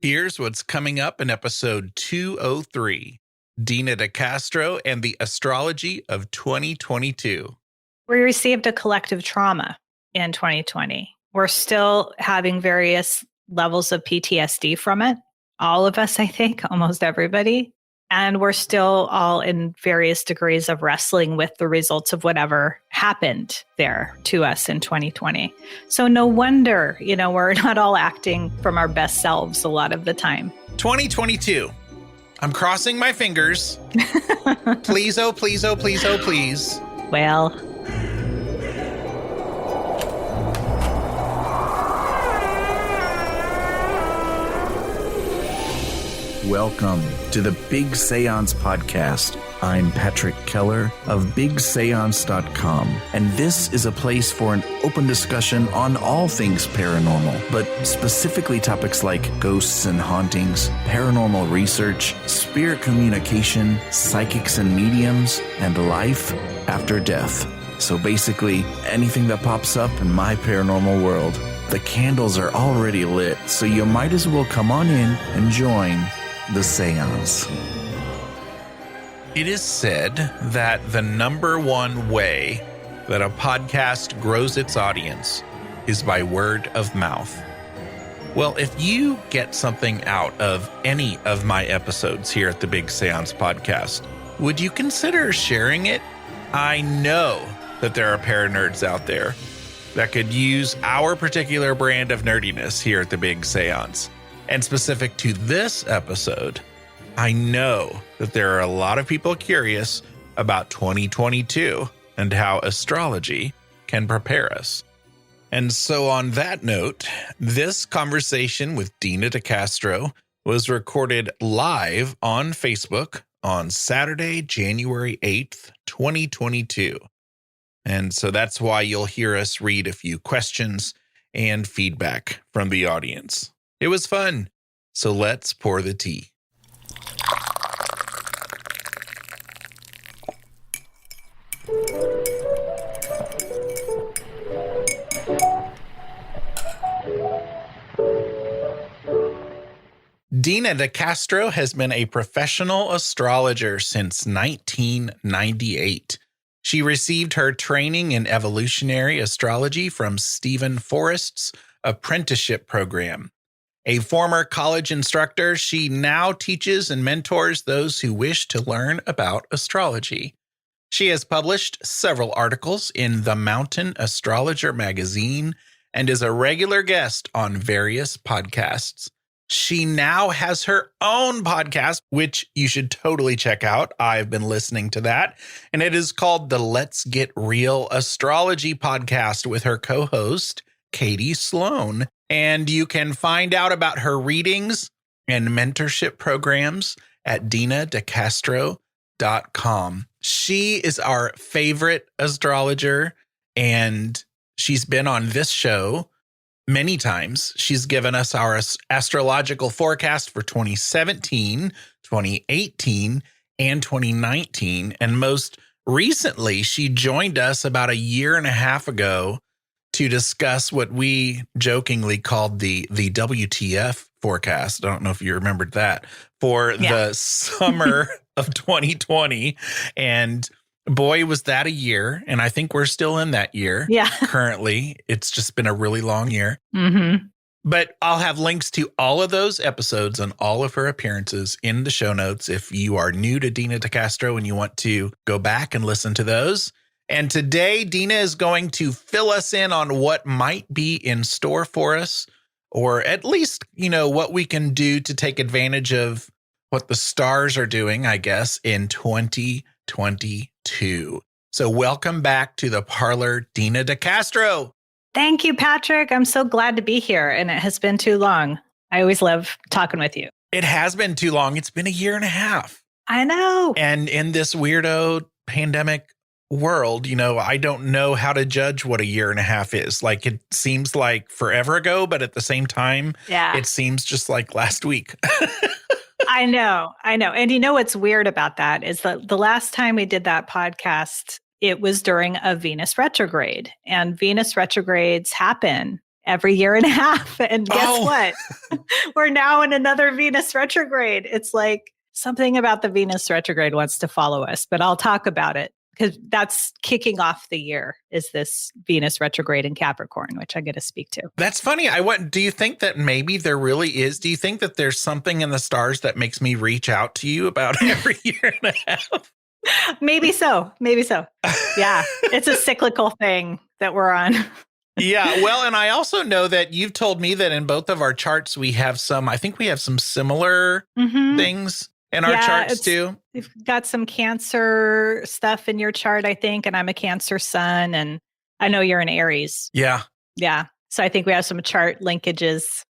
Here's what's coming up in episode 203, Dena DeCastro and the Astrology of 2022. We received a collective trauma in 2020. We're still having various levels of PTSD from it. All of us, I think, almost everybody. And we're still all in various degrees of wrestling with the results of whatever happened there to us in 2020. So no wonder, we're not all acting from our best selves a lot of the time. 2022. I'm crossing my fingers. Please, oh, please, oh, please, oh, please. Well, welcome to the Big Seance podcast. I'm Patrick Keller of BigSeance.com, and this is a place for an open discussion on all things paranormal, but specifically topics like ghosts and hauntings, paranormal research, spirit communication, psychics and mediums, and life after death. So basically, anything that pops up in my paranormal world. The candles are already lit, so you might as well come on in and join the seance. It is said that the number one way that a podcast grows its audience is by word of mouth. Well, if you get something out of any of my episodes here at the Big Seance podcast, would you consider sharing it? I know that there are paranerds out there that could use our particular brand of nerdiness here at the Big Seance. And specific to this episode, I know that there are a lot of people curious about 2022 and how astrology can prepare us. And so on that note, this conversation with Dena DeCastro was recorded live on Facebook on Saturday, January 8th, 2022. And so that's why you'll hear us read a few questions and feedback from the audience. It was fun. So let's pour the tea. Dena DeCastro has been a professional astrologer since 1998. She received her training in evolutionary astrology from Stephen Forrest's apprenticeship program. A former college instructor, she now teaches and mentors those who wish to learn about astrology. She has published several articles in The Mountain Astrologer magazine and is a regular guest on various podcasts. She now has her own podcast, which you should totally check out. I've been listening to that, and it is called the Let's Get Real Astrology podcast with her co-host, Katie Sloan. And you can find out about her readings and mentorship programs at DenaDeCastro.com. She is our favorite astrologer, and she's been on this show many times. She's given us our astrological forecast for 2017, 2018, and 2019. And most recently, she joined us about a year and a half ago to discuss what we jokingly called the WTF forecast. I don't know if you remembered that, for the summer of 2020. And boy, was that a year. And I think we're still in that year. Yeah. Currently, it's just been a really long year. Mm-hmm. But I'll have links to all of those episodes and all of her appearances in the show notes if you are new to Dena DeCastro and you want to go back and listen to those. And today, Dena is going to fill us in on what might be in store for us, or at least, what we can do to take advantage of what the stars are doing, I guess, in 2022. So welcome back to the Parlor, Dena DeCastro. Thank you, Patrick. I'm so glad to be here, and it has been too long. I always love talking with you. It has been too long. It's been a year and a half. I know. And in this weirdo pandemic world, I don't know how to judge what a year and a half is. Like, it seems like forever ago, but at the same time, it seems just like last week. I know. And what's weird about that is that the last time we did that podcast, it was during a Venus retrograde, and Venus retrogrades happen every year and a half. And guess what? We're now in another Venus retrograde. It's like something about the Venus retrograde wants to follow us, but I'll talk about it because that's kicking off the year is this Venus retrograde in Capricorn, which I get to speak to. That's funny. Do you think that maybe there really is? Do you think that there's something in the stars that makes me reach out to you about every year and a half? Maybe so. Yeah. It's a cyclical thing that we're on. Yeah. Well, and I also know that you've told me that in both of our charts, we have some similar things in our charts too. You've got some Cancer stuff in your chart, I think, and I'm a Cancer sun, and I know you're an Aries. Yeah. Yeah. So I think we have some chart linkages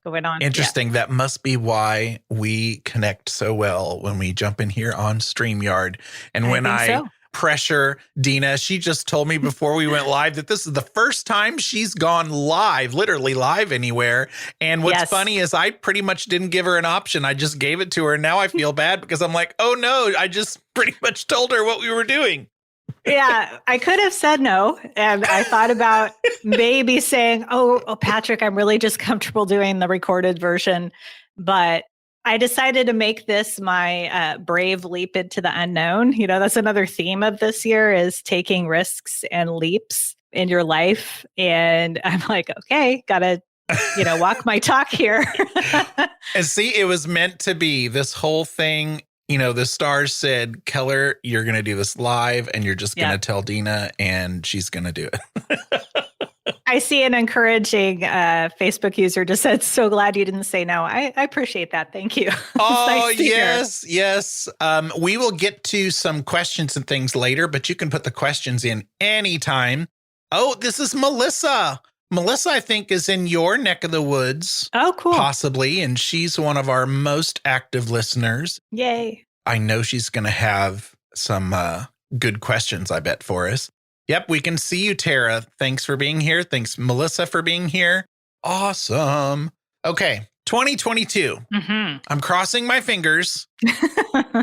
going on. Interesting. Yeah. That must be why we connect so well when we jump in here on StreamYard. And when I pressure Dena, she just told me before we went live that this is the first time she's gone live, literally live anywhere. And what's funny is I pretty much didn't give her an option. I just gave it to her. And now I feel bad because I'm like, oh no, I just pretty much told her what we were doing. Yeah, I could have said no. And I thought about maybe saying, oh, Patrick, I'm really just comfortable doing the recorded version. But I decided to make this my brave leap into the unknown. You know, that's another theme of this year is taking risks and leaps in your life. And I'm like, okay, gotta, walk my talk here. And see, it was meant to be this whole thing. The stars said, Keller, you're going to do this live and you're just going to tell Dena and she's going to do it. I see an encouraging Facebook user just said, so glad you didn't say no. I appreciate that. Thank you. Oh, nice yes. We will get to some questions and things later, but you can put the questions in anytime. Oh, this is Melissa. Melissa, I think, is in your neck of the woods. Oh, cool. Possibly. And she's one of our most active listeners. Yay. I know she's going to have some good questions, I bet, for us. Yep, we can see you, Tara. Thanks for being here. Thanks, Melissa, for being here. Awesome. Okay, 2022. I'm crossing my fingers.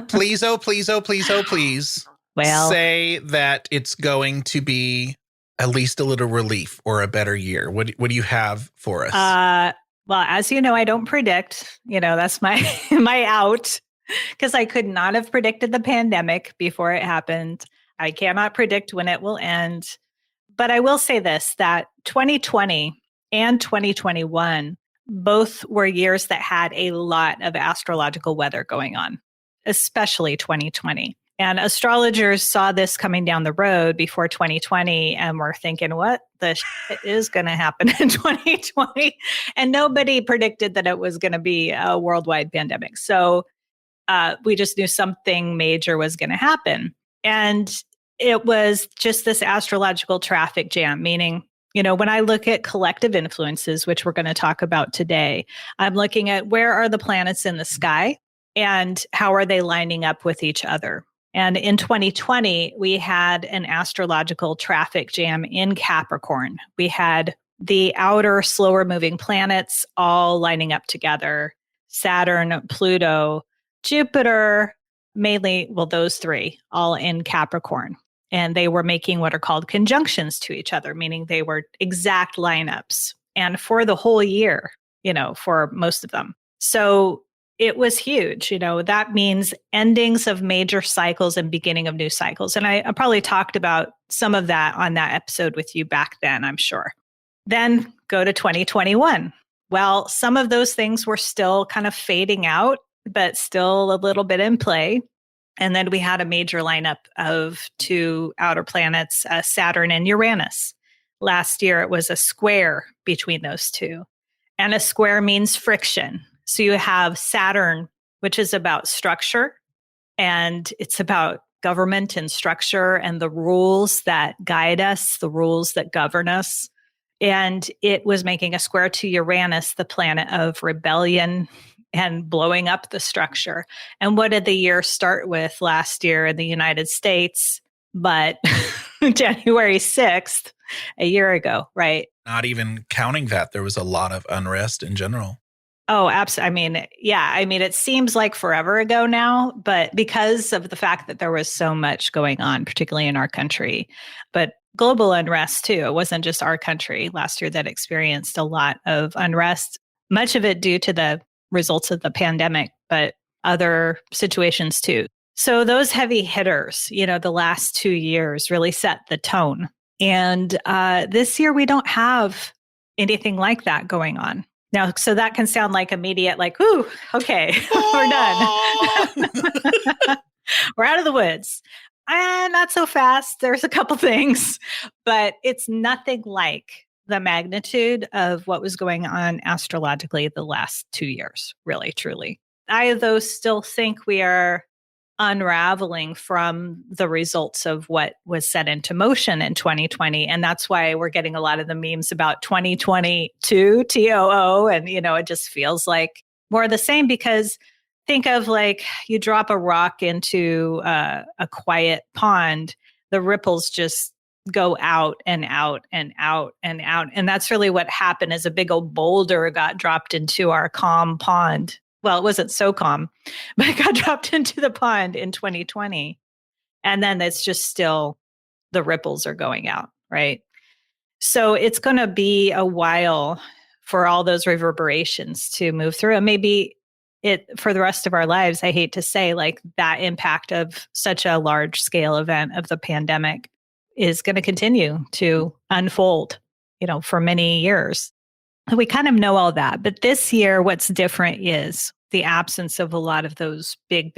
Please, oh, please, oh, please, oh, please. Well, say that it's going to be at least a little relief or a better year. What do you have for us? Well, as you know, I don't predict. That's my my out because I could not have predicted the pandemic before it happened. I cannot predict when it will end. But I will say this, that 2020 and 2021 both were years that had a lot of astrological weather going on, especially 2020. And astrologers saw this coming down the road before 2020 and were thinking, what the shit is going to happen in 2020? And nobody predicted that it was going to be a worldwide pandemic. So we just knew something major was going to happen. And it was just this astrological traffic jam, meaning, when I look at collective influences, which we're going to talk about today, I'm looking at where are the planets in the sky and how are they lining up with each other. And in 2020, we had an astrological traffic jam in Capricorn. We had the outer, slower moving planets all lining up together. Saturn, Pluto, Jupiter, mainly, those three, all in Capricorn. And they were making what are called conjunctions to each other, meaning they were exact lineups. And for the whole year, for most of them. So it was huge. That means endings of major cycles and beginning of new cycles. And I probably talked about some of that on that episode with you back then, I'm sure. Then go to 2021. Well, some of those things were still kind of fading out, but still a little bit in play. And then we had a major lineup of two outer planets, Saturn and Uranus. Last year, it was a square between those two. And a square means friction. So you have Saturn, which is about structure, and it's about government and structure and the rules that guide us, the rules that govern us. And it was making a square to Uranus, the planet of rebellion and blowing up the structure. And what did the year start with last year in the United States? But January 6th, a year ago, right? Not even counting that, there was a lot of unrest in general. Oh, absolutely. I mean, yeah. I mean, it seems like forever ago now, but because of the fact that there was so much going on, particularly in our country, but global unrest too. It wasn't just our country last year that experienced a lot of unrest, much of it due to the results of the pandemic, but other situations too. So those heavy hitters, the last 2 years really set the tone. And this year we don't have anything like that going on. Now, so that can sound like immediate, like, ooh, okay, we're done. We're out of the woods. Not so fast. There's a couple things, but it's nothing like the magnitude of what was going on astrologically the last 2 years, really, truly. I, though, still think we are unraveling from the results of what was set into motion in 2020. And that's why we're getting a lot of the memes about 2022 TOO. And, it just feels like more of the same, because think of like you drop a rock into a quiet pond, the ripples just go out and out and out and out. And that's really what happened, as a big old boulder got dropped into our calm pond. Well, it wasn't so calm, but it got dropped into the pond in 2020. And then it's just still, the ripples are going out, right? So it's going to be a while for all those reverberations to move through. And maybe for the rest of our lives, I hate to say, like, that impact of such a large scale event of the pandemic is going to continue to unfold, for many years. We kind of know all that. But this year, what's different is the absence of a lot of those big,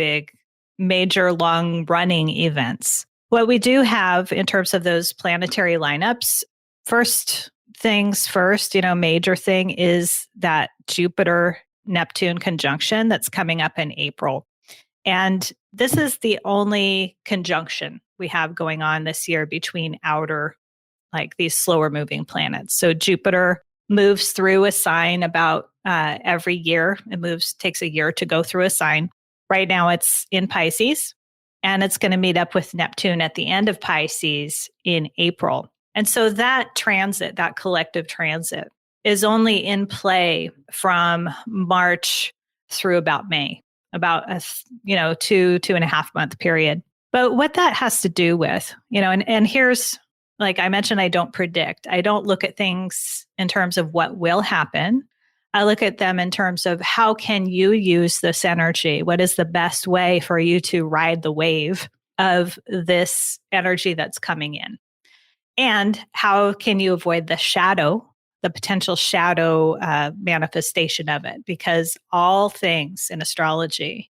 major, long-running events. What we do have in terms of those planetary lineups, first things first, major thing is that Jupiter-Neptune conjunction that's coming up in April. And this is the only conjunction we have going on this year between outer, like these slower moving planets. So Jupiter moves through a sign about every year. It takes a year to go through a sign. Right now it's in Pisces, and it's going to meet up with Neptune at the end of Pisces in April. And so that transit, that collective transit, is only in play from March through about May, about a 2.5 month period. But what that has to do with, and here's, like I mentioned, I don't predict. I don't look at things in terms of what will happen. I look at them in terms of how can you use this energy? What is the best way for you to ride the wave of this energy that's coming in? And how can you avoid the potential shadow manifestation of it? Because all things in astrology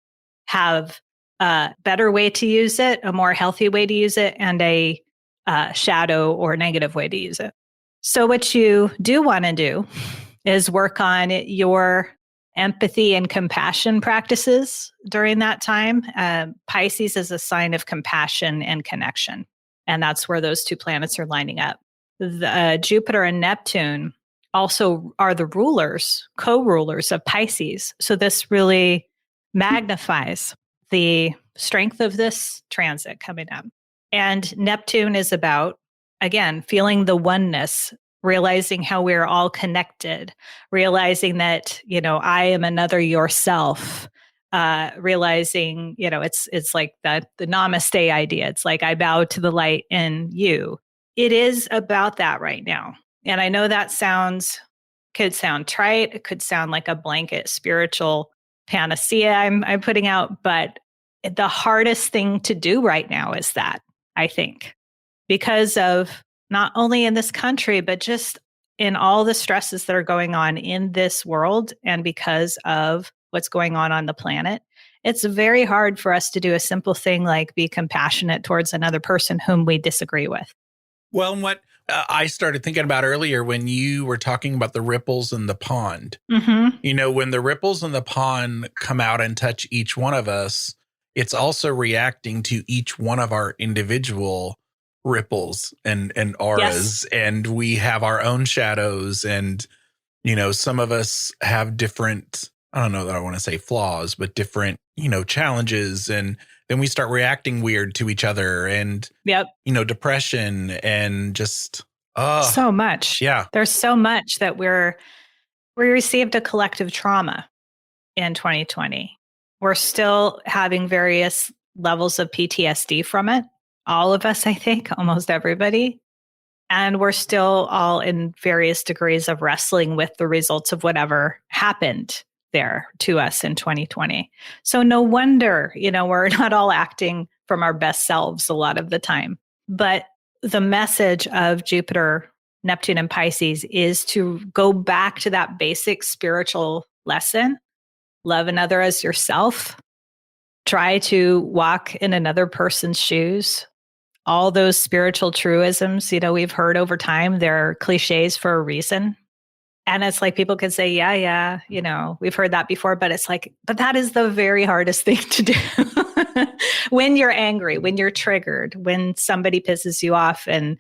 have a better way to use it, a more healthy way to use it, and a shadow or negative way to use it. So what you do want to do is work on your empathy and compassion practices during that time. Pisces is a sign of compassion and connection. And that's where those two planets are lining up. Jupiter and Neptune also are the co-rulers of Pisces. So this really magnifies the strength of this transit coming up. And Neptune is about, again, feeling the oneness, realizing how we're all connected, realizing that, I am another yourself, realizing, it's like the namaste idea. It's like, I bow to the light in you. It is about that right now. And I know that could sound trite. It could sound like a blanket spiritual panacea I'm putting out, but the hardest thing to do right now is that, I think, because of not only in this country, but just in all the stresses that are going on in this world, and because of what's going on the planet, it's very hard for us to do a simple thing like be compassionate towards another person whom we disagree with. Well, and what I started thinking about earlier when you were talking about the ripples in the pond, when the ripples in the pond come out and touch each one of us, it's also reacting to each one of our individual ripples and auras. Yes. And we have our own shadows, and, some of us have different, I don't know that I want to say flaws, but different, challenges. And then we start reacting weird to each other, and, depression and just, so much. Yeah. There's so much that We received a collective trauma in 2020. We're still having various levels of PTSD from it. All of us, I think, almost everybody. And we're still all in various degrees of wrestling with the results of whatever happened there to us in 2020. So no wonder, we're not all acting from our best selves a lot of the time. But the message of Jupiter, Neptune, and Pisces is to go back to that basic spiritual lesson. Love another as yourself. Try to walk in another person's shoes. All those spiritual truisms, we've heard over time, they're cliches for a reason. And it's like people can say, yeah, we've heard that before, but it's like, but that is the very hardest thing to do. When you're angry, when you're triggered, when somebody pisses you off and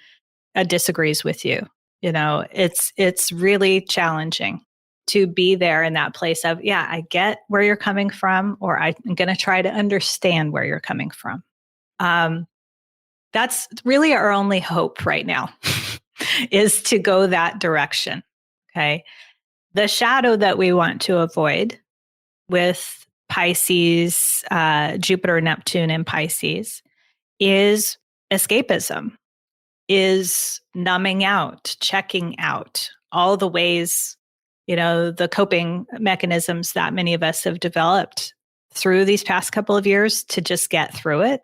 disagrees with you, it's really challenging to be there in that place of, yeah, I get where you're coming from, or I'm going to try to understand where you're coming from. That's really our only hope right now is to go that direction. Okay. The shadow that we want to avoid with Pisces, Jupiter, Neptune, and Pisces is escapism, is numbing out, checking out, all the ways, the coping mechanisms that many of us have developed through these past couple of years to just get through it.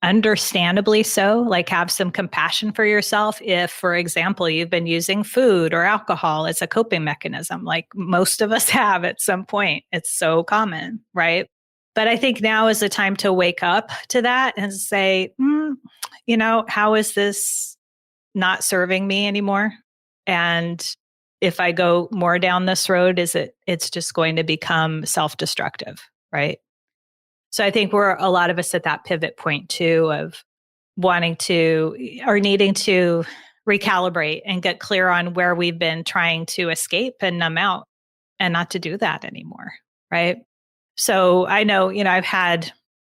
Understandably so, like have some compassion for yourself. If, for example, you've been using food or alcohol as a coping mechanism, like most of us have at some point, it's so common, right? But I think now is the time to wake up to that and say, how is this not serving me anymore? And if I go more down this road, it's just going to become self-destructive, right? So I think we're a lot of us at that pivot point too of wanting to or needing to recalibrate and get clear on where we've been trying to escape and numb out and not to do that anymore, right? So I know, I've had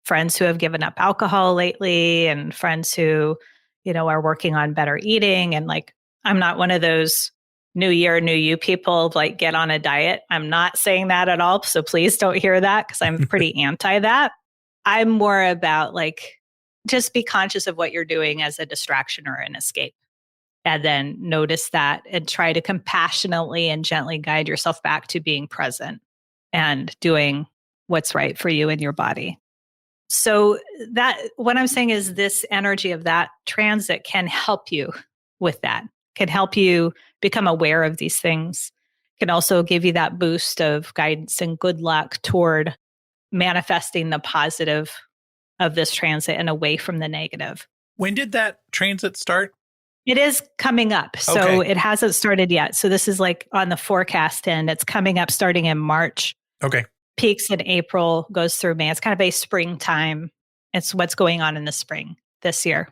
friends who have given up alcohol lately and friends who, are working on better eating. And like, I'm not one of those new year, new you people, like get on a diet. I'm not saying that at all. So please don't hear that because I'm pretty anti that. I'm more about like, just be conscious of what you're doing as a distraction or an escape. And then notice that and try to compassionately and gently guide yourself back to being present and doing what's right for you and your body. So that what I'm saying is this energy of that transit can help you with that, can help you become aware of these things, can also give you that boost of guidance and good luck toward manifesting the positive of this transit and away from the negative. When did that transit start? It is coming up. So It hasn't started yet. So this is like on the forecast end. It's coming up starting in March. Okay. Peaks in April, goes through May. It's kind of a springtime. It's what's going on in the spring this year.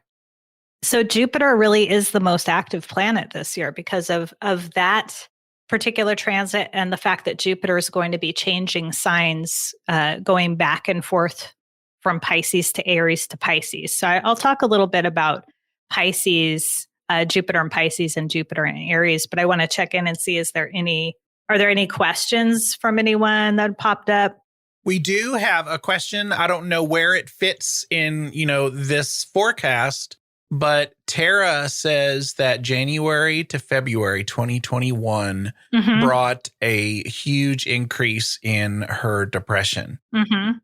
So Jupiter really is the most active planet this year because of that particular transit and the fact that Jupiter is going to be changing signs, going back and forth from Pisces to Aries to Pisces. So I'll talk a little bit about Pisces, Jupiter and Pisces and Jupiter and Aries, but I want to check in and see, are there any questions from anyone that popped up? We do have a question. I don't know where it fits in, this forecast, but Tara says that January to February 2021 brought a huge increase in her depression.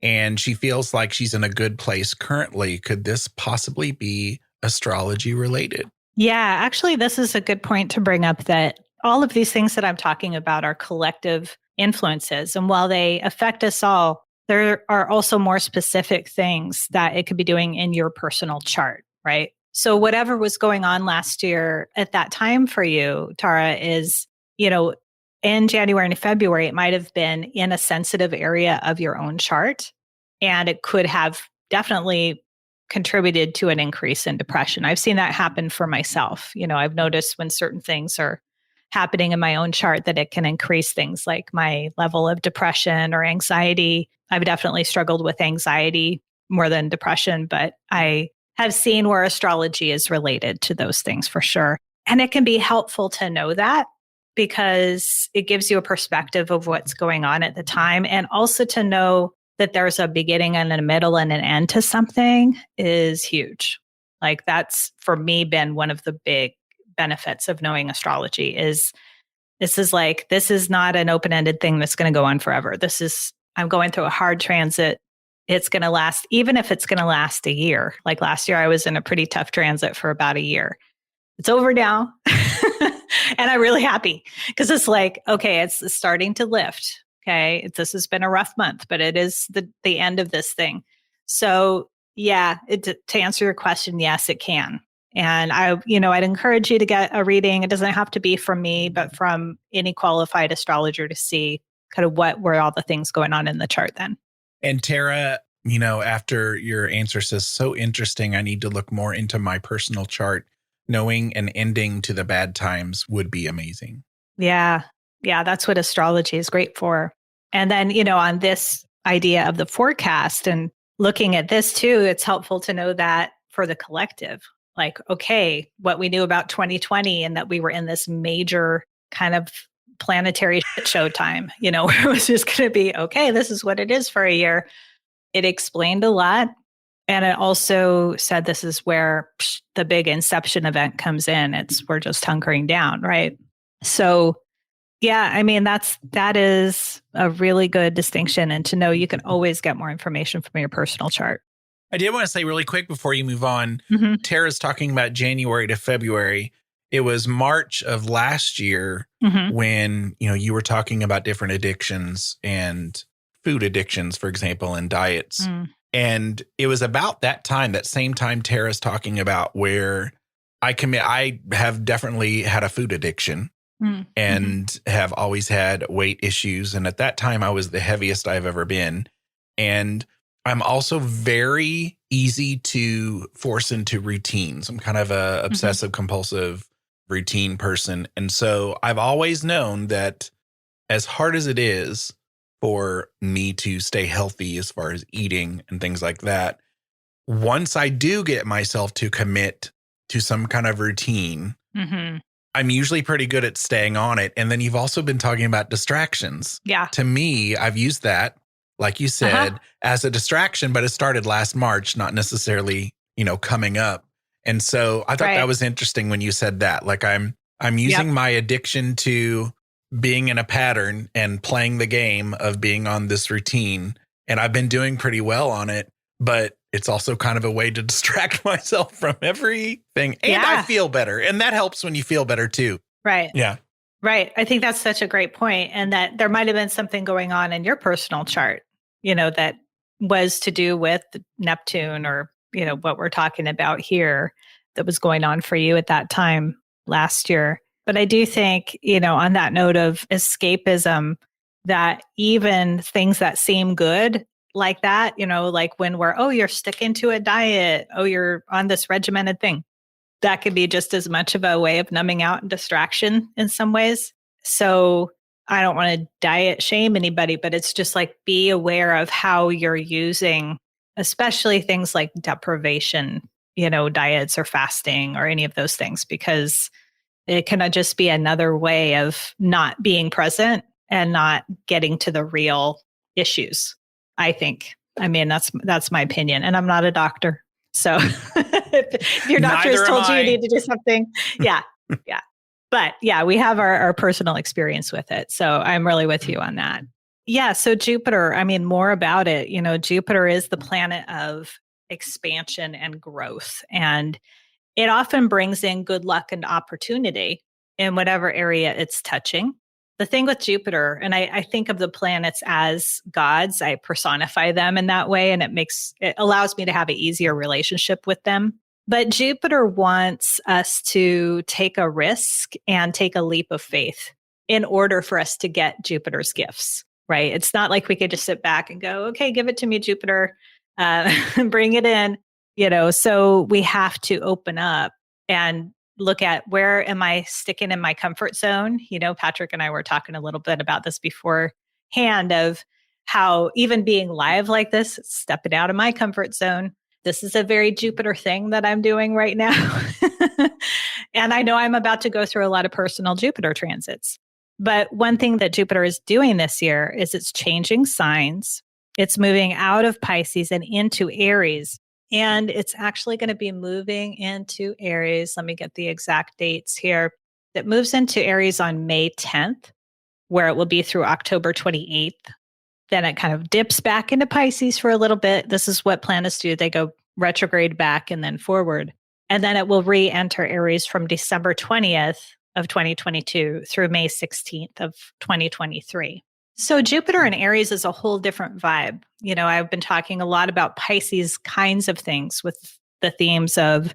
And she feels like she's in a good place currently. Could this possibly be astrology related? Yeah, actually, this is a good point to bring up that all of these things that I'm talking about are collective influences. And while they affect us all, there are also more specific things that it could be doing in your personal chart, right? So whatever was going on last year at that time for you, Tara, is, in January and February, it might have been in a sensitive area of your own chart. And it could have definitely contributed to an increase in depression. I've seen that happen for myself. I've noticed when certain things are happening in my own chart that it can increase things like my level of depression or anxiety. I've definitely struggled with anxiety more than depression, but I have seen where astrology is related to those things for sure. And it can be helpful to know that because it gives you a perspective of what's going on at the time. And also to know that there's a beginning and a middle and an end to something is huge. Like that's for me been one of the big benefits of knowing astrology is this is not an open-ended thing that's going to go on forever. I'm going through a hard transit. It's going to last, even if it's going to last a year. Like last year, I was in a pretty tough transit for about a year. It's over now. And I'm really happy because it's like, okay, it's starting to lift. Okay. This has been a rough month, but it is the end of this thing. So yeah, to answer your question, yes, it can. And I'd encourage you to get a reading. It doesn't have to be from me, but from any qualified astrologer to see kind of what were all the things going on in the chart then. And Tara, after your answer says, so interesting, I need to look more into my personal chart. Knowing an ending to the bad times would be amazing. Yeah. Yeah. That's what astrology is great for. And then, on this idea of the forecast and looking at this too, it's helpful to know that for the collective, like, okay, what we knew about 2020 and that we were in this major kind of planetary shit show time, where it was just going to be, okay, this is what it is for a year. It explained a lot. And it also said this is where the big inception event comes in. We're just hunkering down, right? So yeah, I mean, that is a really good distinction. And to know you can always get more information from your personal chart. I did want to say really quick before you move on, Tara's talking about January to February. It was March of last year when, you were talking about different addictions and food addictions, for example, and diets. And it was about that same time Tara's talking about where I have definitely had a food addiction and have always had weight issues. And at that time, I was the heaviest I've ever been. And I'm also very easy to force into routines. I'm kind of a obsessive compulsive routine person. And so I've always known that as hard as it is for me to stay healthy as far as eating and things like that, once I do get myself to commit to some kind of routine, I'm usually pretty good at staying on it. And then you've also been talking about distractions. Yeah. To me, I've used that, like you said, as a distraction, but it started last March, not necessarily, coming up. And so I thought that was interesting when you said that. Like I'm using my addiction to being in a pattern and playing the game of being on this routine. And I've been doing pretty well on it, but it's also kind of a way to distract myself from everything. And I feel better. And that helps when you feel better too. Right. Yeah. Right. I think that's such a great point. And that there might have been something going on in your personal chart, that was to do with Neptune or, what we're talking about here that was going on for you at that time last year. But I do think, on that note of escapism, that even things that seem good like that, like when you're sticking to a diet, you're on this regimented thing, that could be just as much of a way of numbing out and distraction in some ways. So I don't want to diet shame anybody, but it's just like be aware of how you're using, especially things like deprivation, diets or fasting or any of those things, because it can just be another way of not being present and not getting to the real issues, I think. I mean, that's my opinion. And I'm not a doctor. So if your doctor has told you need to do something, yeah. But yeah, we have our personal experience with it. So I'm really with you on that. Yeah. So Jupiter, I mean, more about it. Jupiter is the planet of expansion and growth. And it often brings in good luck and opportunity in whatever area it's touching. The thing with Jupiter, and I think of the planets as gods, I personify them in that way, and it allows me to have an easier relationship with them. But Jupiter wants us to take a risk and take a leap of faith in order for us to get Jupiter's gifts, right? It's not like we could just sit back and go, okay, give it to me, Jupiter, bring it in. So we have to open up and look at where am I sticking in my comfort zone? Patrick and I were talking a little bit about this beforehand of how even being live like this, stepping out of my comfort zone. This is a very Jupiter thing that I'm doing right now. And I know I'm about to go through a lot of personal Jupiter transits. But one thing that Jupiter is doing this year is it's changing signs. It's moving out of Pisces and into Aries. And it's actually going to be moving into Aries. Let me get the exact dates here. It moves into Aries on May 10th, where it will be through October 28th. Then it kind of dips back into Pisces for a little bit. This is what planets do. They go retrograde back and then forward. And then it will re-enter Aries from December 20th of 2022 through May 16th of 2023. So Jupiter in Aries is a whole different vibe. You know, I've been talking a lot about Pisces kinds of things with the themes of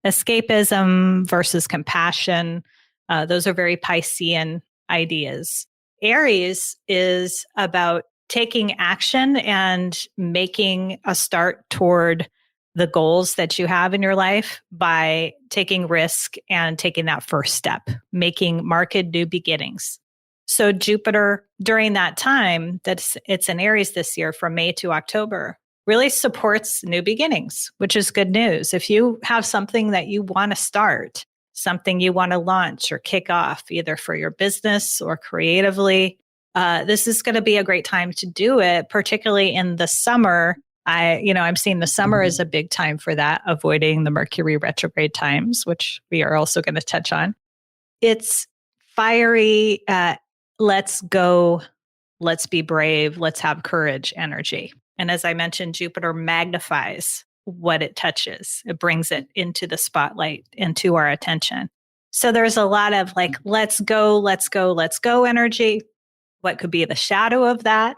escapism versus compassion. Those are very Piscean ideas. Aries is about taking action and making a start toward the goals that you have in your life by taking risk and taking that first step, making marked new beginnings. So Jupiter, during that time that it's in Aries this year from May to October, really supports new beginnings, which is good news. If you have something that you want to start, something you want to launch or kick off, either for your business or creatively, this is going to be a great time to do it, particularly in the summer. I'm seeing the summer is a big time for that, avoiding the Mercury retrograde times, which we are also going to touch on. It's fiery, let's go, let's be brave, let's have courage energy. And as I mentioned, Jupiter magnifies what it touches. It brings it into the spotlight, into our attention. So there's a lot of like, let's go, let's go, let's go energy. What could be the shadow of that?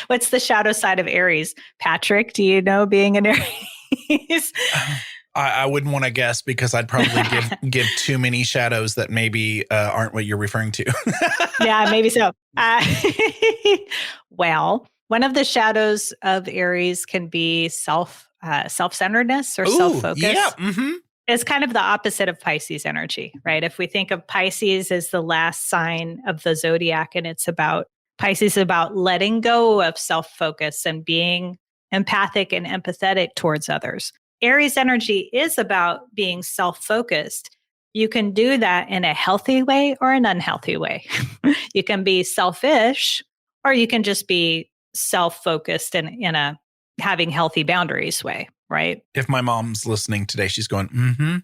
What's the shadow side of Aries? Patrick, do you know, being an Aries? I wouldn't want to guess because I'd probably give too many shadows that maybe aren't what you're referring to. Yeah, maybe so. Well, one of the shadows of Aries can be self-centeredness or self-focus. Yeah. Mm-hmm. It's kind of the opposite of Pisces energy, right? If we think of Pisces as the last sign of the zodiac, and Pisces is about letting go of self-focus and being empathic and empathetic towards others. Aries energy is about being self-focused. You can do that in a healthy way or an unhealthy way. You can be selfish, or you can just be self-focused and in a having healthy boundaries way, right? If my mom's listening today, she's going, mm-hmm.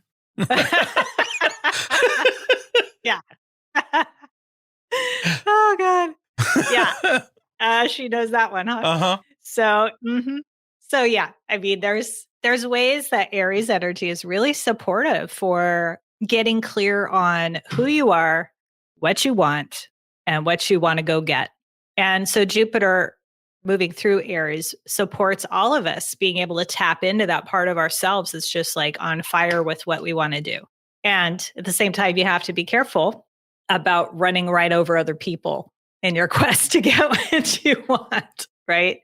Yeah. Oh, God. Yeah. She knows that one, huh? Uh-huh. So yeah, I mean, there's ways that Aries energy is really supportive for getting clear on who you are, what you want, and what you want to go get. And so Jupiter moving through Aries supports all of us being able to tap into that part of ourselves that's just like on fire with what we want to do. And at the same time, you have to be careful about running right over other people in your quest to get what you want, right?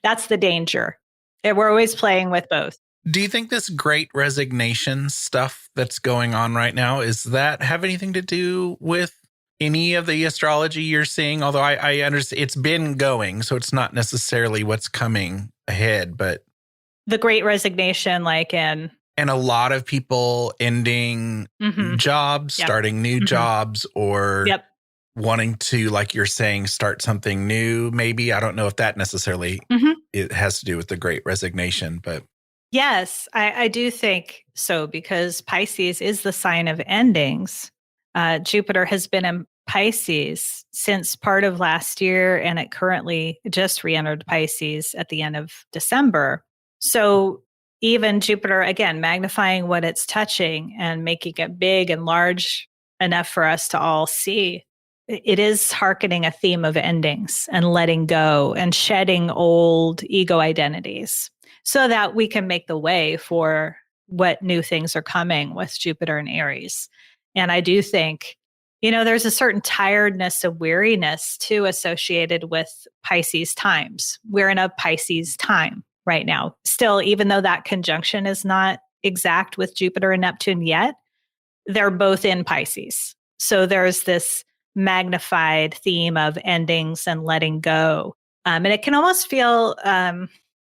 That's the danger. And we're always playing with both. Do you think this Great Resignation stuff that's going on right now, is that have anything to do with any of the astrology you're seeing? Although I understand it's been going, so it's not necessarily what's coming ahead, but the Great Resignation, and a lot of people ending jobs, starting new jobs, or wanting to, like you're saying, start something new. Maybe, I don't know if that necessarily it has to do with the Great Resignation, but yes, I do think so, because Pisces is the sign of endings. Jupiter has been in Pisces since part of last year, and it currently just re-entered Pisces at the end of December. So even Jupiter, again, magnifying what it's touching and making it big and large enough for us to all see, it is hearkening a theme of endings and letting go and shedding old ego identities so that we can make the way for what new things are coming with Jupiter and Aries. And I do think, there's a certain tiredness and weariness too associated with Pisces times. We're in a Pisces time right now. Still, even though that conjunction is not exact with Jupiter and Neptune yet, they're both in Pisces. So there's this magnified theme of endings and letting go. And it can almost feel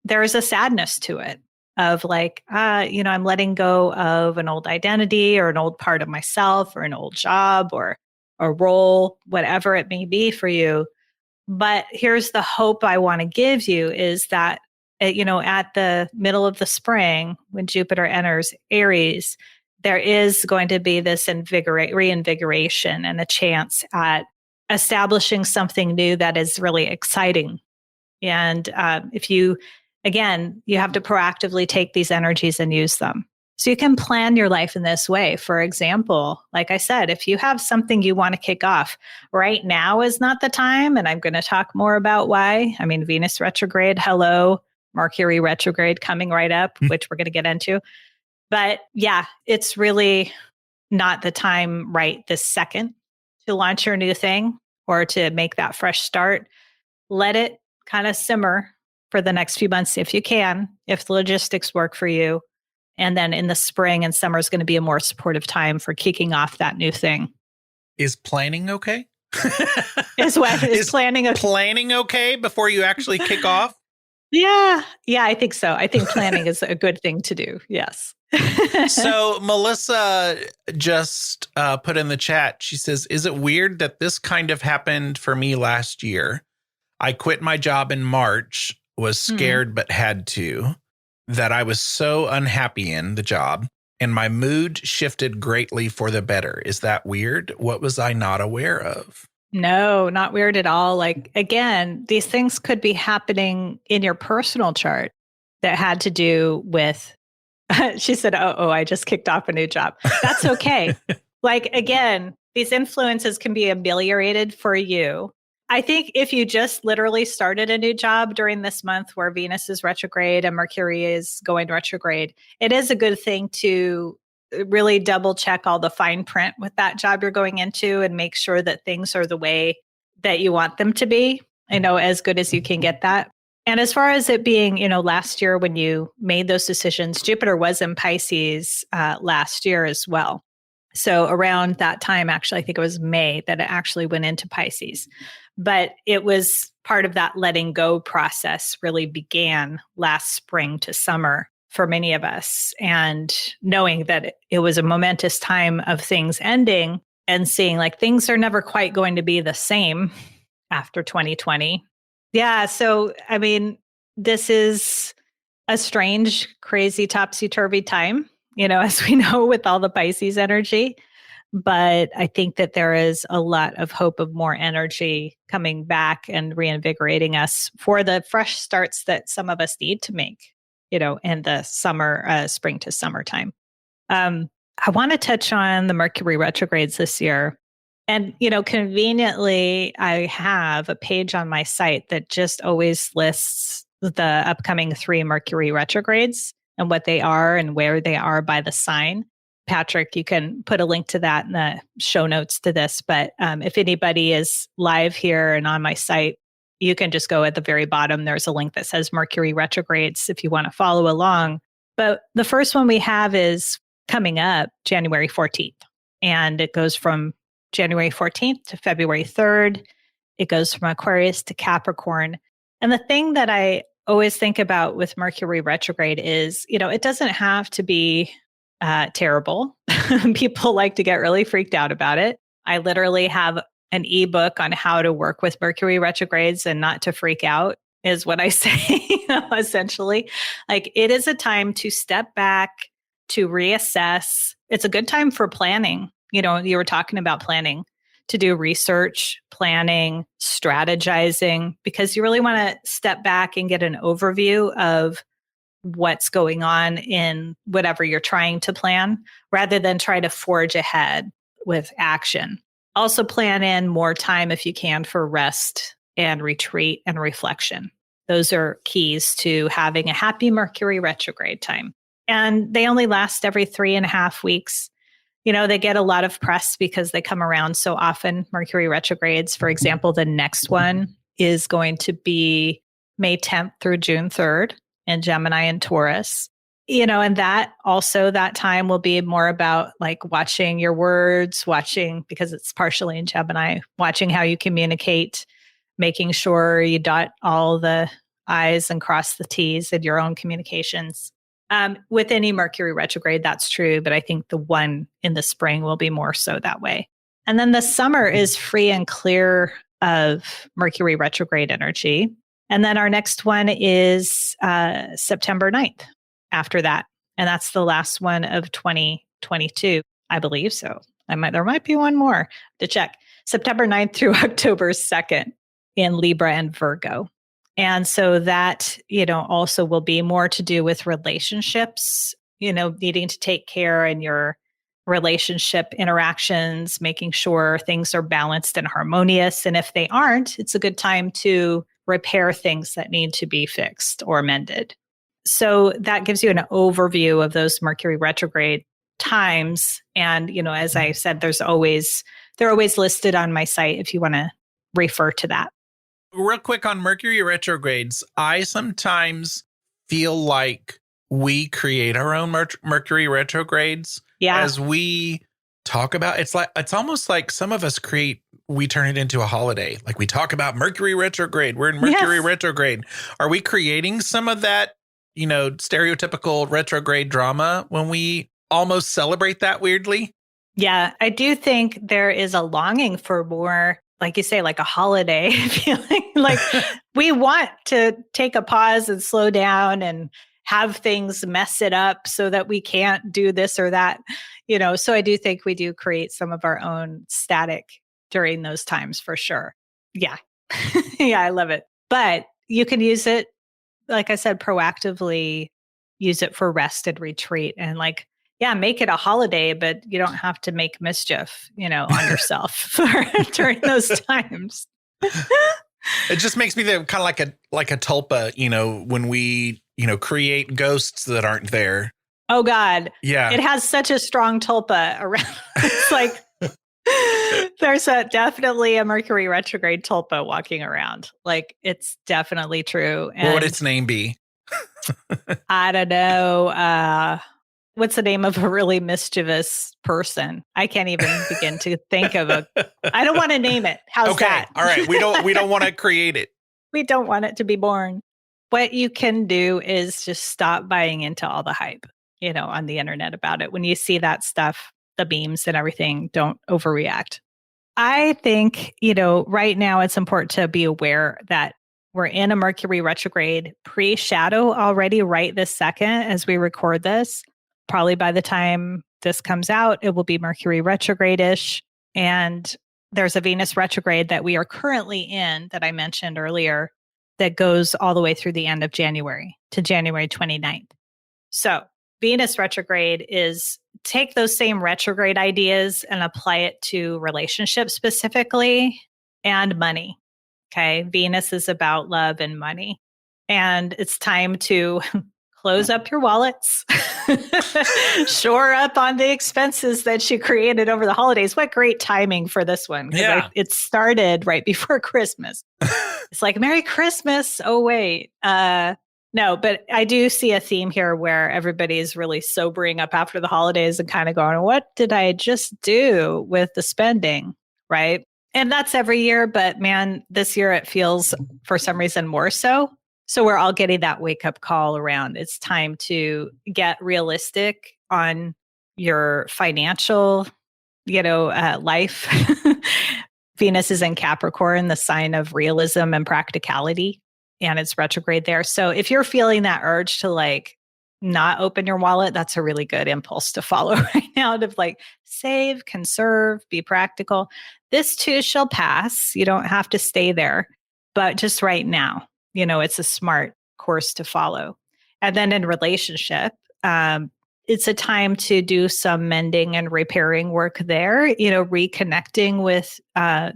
there is a sadness to it of I'm letting go of an old identity or an old part of myself or an old job or a role, whatever it may be for you. But here's the hope I want to give you is that, at the middle of the spring, when Jupiter enters Aries, there is going to be this reinvigoration and a chance at establishing something new that is really exciting. And you have to proactively take these energies and use them. So you can plan your life in this way. For example, like I said, if you have something you want to kick off, right now is not the time. And I'm going to talk more about why. I mean, Venus retrograde, hello, Mercury retrograde coming right up, which we're going to get into. But yeah, it's really not the time right this second to launch your new thing or to make that fresh start. Let it kind of simmer for the next few months if you can, if the logistics work for you. And then in the spring and summer is going to be a more supportive time for kicking off that new thing. Is planning okay? Is planning okay? Planning okay before you actually kick off? Yeah, I think so. I think planning is a good thing to do. Yes. So Melissa just put in the chat, she says, is it weird that this kind of happened for me last year? I quit my job in March, was scared but had to, that I was so unhappy in the job, and my mood shifted greatly for the better. Is that weird? What was I not aware of? No, not weird at all. Like, again, these things could be happening in your personal chart that had to do with, she said, I just kicked off a new job. That's okay. Like, again, these influences can be ameliorated for you. I think if you just literally started a new job during this month where Venus is retrograde and Mercury is going retrograde, it is a good thing to really double check all the fine print with that job you're going into and make sure that things are the way that you want them to be, as good as you can get that. And as far as it being, last year when you made those decisions, Jupiter was in Pisces last year as well. So around that time, actually, I think it was May that it actually went into Pisces. But it was part of that letting go process really began last spring to summer for many of us. And knowing that it was a momentous time of things ending and seeing like things are never quite going to be the same after 2020. Yeah. So, I mean, this is a strange, crazy, topsy-turvy time, as we know with all the Pisces energy. But I think that there is a lot of hope of more energy coming back and reinvigorating us for the fresh starts that some of us need to make, in the summer, spring to summertime. I want to touch on the Mercury retrogrades this year. And, conveniently, I have a page on my site that just always lists the upcoming 3 Mercury retrogrades and what they are and where they are by the sign. Patrick, you can put a link to that in the show notes to this. But if anybody is live here and on my site, you can just go at the very bottom. There's a link that says Mercury retrogrades if you want to follow along. But the first one we have is coming up January 14th. And it goes from January 14th to February 3rd. It goes from Aquarius to Capricorn. And the thing that I always think about with Mercury retrograde is, it doesn't have to be terrible. People like to get really freaked out about it. I literally have an ebook on how to work with Mercury retrogrades and not to freak out is what I say, essentially. Like, it is a time to step back, to reassess. It's a good time for planning. You were talking about planning, to do research, planning, strategizing, because you really want to step back and get an overview of what's going on in whatever you're trying to plan, rather than try to forge ahead with action. Also plan in more time if you can for rest and retreat and reflection. Those are keys to having a happy Mercury retrograde time. And they only last every 3.5 weeks. They get a lot of press because they come around so often. Mercury retrogrades, for example, the next one is going to be May 10th through June 3rd. And Gemini and Taurus, and that time will be more about like watching your words, because it's partially in Gemini, watching how you communicate, making sure you dot all the I's and cross the T's in your own communications. With any Mercury retrograde, that's true. But I think the one in the spring will be more so that way. And then the summer is free and clear of Mercury retrograde energy. And then our next one is September 9th after that. And that's the last one of 2022, I believe. So there might be one more to check. September 9th through October 2nd in Libra and Virgo. And so that, also will be more to do with relationships, needing to take care in your relationship interactions, making sure things are balanced and harmonious. And if they aren't, it's a good time to repair things that need to be fixed or mended. So that gives you an overview of those Mercury retrograde times. And, as I said, they're always listed on my site if you want to refer to that. Real quick on Mercury retrogrades, I sometimes feel like we create our own Mercury retrogrades. Yeah. As we talk about, it's almost like some of us we turn it into a holiday. Like we talk about Mercury retrograde. We're in Mercury retrograde. Are we creating some of that, stereotypical retrograde drama when we almost celebrate that weirdly? Yeah, I do think there is a longing for more, like you say, like a holiday feeling. Like we want to take a pause and slow down and have things mess it up so that we can't do this or that, So I do think we do create some of our own static during those times for sure. Yeah. Yeah, I love it. But you can use it, like I said, proactively use it for rest and retreat and make it a holiday, but you don't have to make mischief, on yourself during those times. It just makes me think kind of like a tulpa, when we, create ghosts that aren't there. Oh God. Yeah. It has such a strong tulpa around. It's like there's definitely a Mercury retrograde tulpa walking around. Like it's definitely true. And what would its name be? I don't know. What's the name of a really mischievous person? I can't even begin to think of I don't want to name it. How's that? All right. We don't want to create it. We don't want it to be born. What you can do is just stop buying into all the hype, on the internet about it. When you see that stuff, the memes and everything, don't overreact. I think, right now it's important to be aware that we're in a Mercury retrograde pre-shadow already right this second as we record this. Probably by the time this comes out, it will be Mercury retrograde-ish. And there's a Venus retrograde that we are currently in that I mentioned earlier that goes all the way through the end of January to January 29th. So Venus retrograde is take those same retrograde ideas and apply it to relationships specifically and money. Okay. Venus is about love and money. And it's time to close up your wallets, shore up on the expenses that you created over the holidays. What great timing for this one. Yeah. It started right before Christmas. It's like, Merry Christmas. Oh, wait. No, but I do see a theme here where everybody's really sobering up after the holidays and kind of going, what did I just do with the spending? Right. And that's every year. But man, this year it feels for some reason more so. So we're all getting that wake up call around. It's time to get realistic on your financial, life. Venus is in Capricorn, the sign of realism and practicality, and it's retrograde there. So if you're feeling that urge to not open your wallet, that's a really good impulse to follow right now to save, conserve, be practical. This too shall pass. You don't have to stay there, but just right now. It's a smart course to follow. And then in relationship, it's a time to do some mending and repairing work there, reconnecting with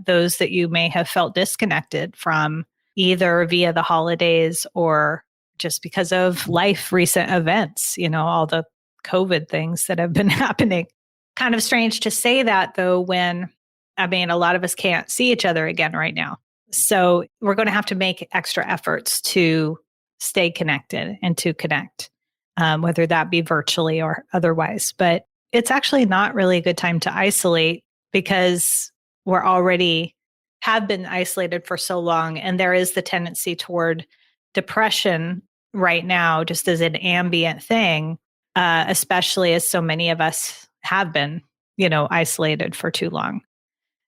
those that you may have felt disconnected from either via the holidays or just because of recent events, all the COVID things that have been happening. Kind of strange to say that though, when, a lot of us can't see each other again right now. So we're going to have to make extra efforts to stay connected and to connect, whether that be virtually or otherwise. But it's actually not really a good time to isolate because we're already have been isolated for so long. And there is the tendency toward depression right now, just as an ambient thing, especially as so many of us have been, isolated for too long.